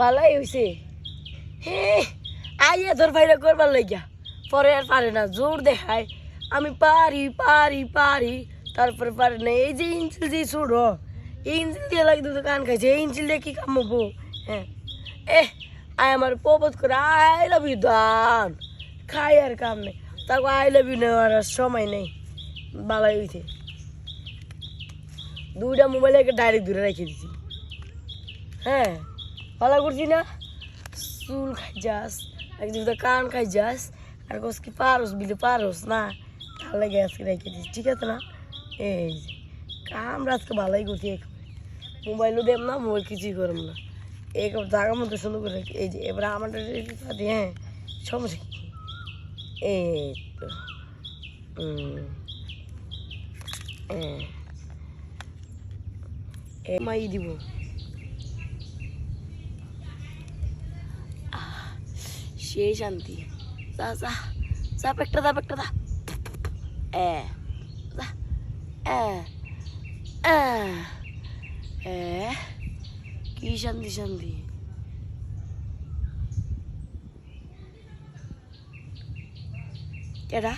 ভালাই হয়েছে হে আইয়া তোর ভাইরা করবার লাগিয়া পরে আর পারে না জোর দেখায় আমি পারি পারি পারি তারপরে পারে না এই যে ইঞ্চিল দিয়ে ছোট এই ইঞ্চিল দিয়ে লাগে তো কান খাইছে এই ইঞ্চিল দিয়ে কি কামবো হ্যাঁ আয় আমার প্রপোজ করে আই লাভ ইউ দান খাই আর কাম নেই তারপর আই লাভ ইউ নেওয়ার আর সময় নেই বালাই হইছে দুইটা মোবাইলে ডাইরেক্ট দূরে রেখে দিছি হ্যাঁ ভালো করছি না চুল খাই যাস একদিন তো কান খাই যাস আর কস কি পারস বিলে পারস না তাহলে গ্যাস রেখে দিস ঠিক আছে না এই যে কাম রাতকে ভালোই করছি মোবাইলও দেব না মোবাইল কিছুই করব না এই জায়গার মধ্যে সুন্দর করে এই যে এবার আমার হ্যাঁ সমস্যা কি এই তো মাই দিব সেই শান্তি যা যা যা পেটটা দা পেটটা দা কি শান্তি শান্তি কেডা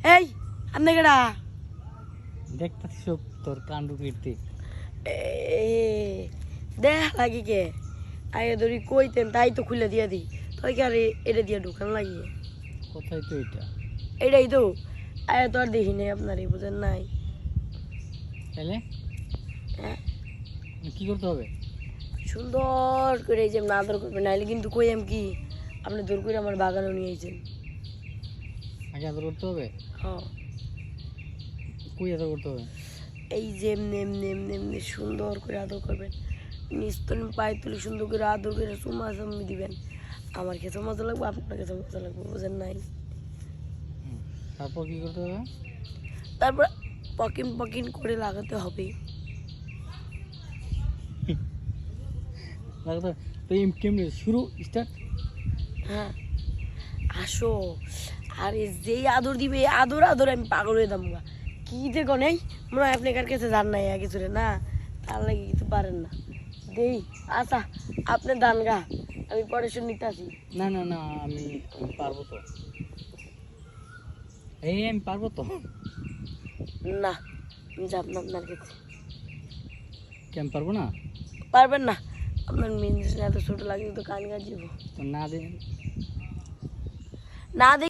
এই আপনি কেডা দেখতেছি সব তোর কাণ্ড কীর্তি দেখ লাগি কে আগে ধরি কইতেন তাই তো খুলে দিয়ে দিই তুই কি আর এটা দিয়ে ঢুকান লাগিয়ে কোথায় তো এটা এটাই তো আগে তো আর দেখি নাই আপনার এই বুঝেন নাই তাহলে হ্যাঁ কি করতে হবে সুন্দর করে এই যে না আদর করবে নাইলে কিন্তু কই আমি কি আপনি দূর করে আমার বাগানও নিয়েছেন আগে আদর করতে হবে হ্যাঁ কই আদর করতে হবে এই যে এমনি এমনি এমনি এমনি সুন্দর করে আদর করবেন নিস্তন পায়ে তুলে সুন্দর করে আদর করে চুমা চামি দিবেন আমার খেতে মজা লাগবে আপনার খেতে মজা লাগবে বুঝেন নাই তারপর কি করতে হবে তারপর পকিন পকিন করে লাগাতে হবে লাগাতে তো কেমনে শুরু স্টার্ট হ্যাঁ আসো আর যেই আদর দিবে আদর আদর আমি পাগল হয়ে দাম কি দেখো নেই মনে হয় আপনার কাছে যান নাই কিছু রে না তার লাগে কিছু পারেন না দেই আচ্ছা আপনি দান গা আমি পরে শুনিতে আসি না না না আমি পারবো তো আমি পারবো তো না আমি যাব না আপনার কাছে কেন পারবো না পারবেন না আপনার মেন এত ছোট লাগে তো কান গাছ তো না দেন না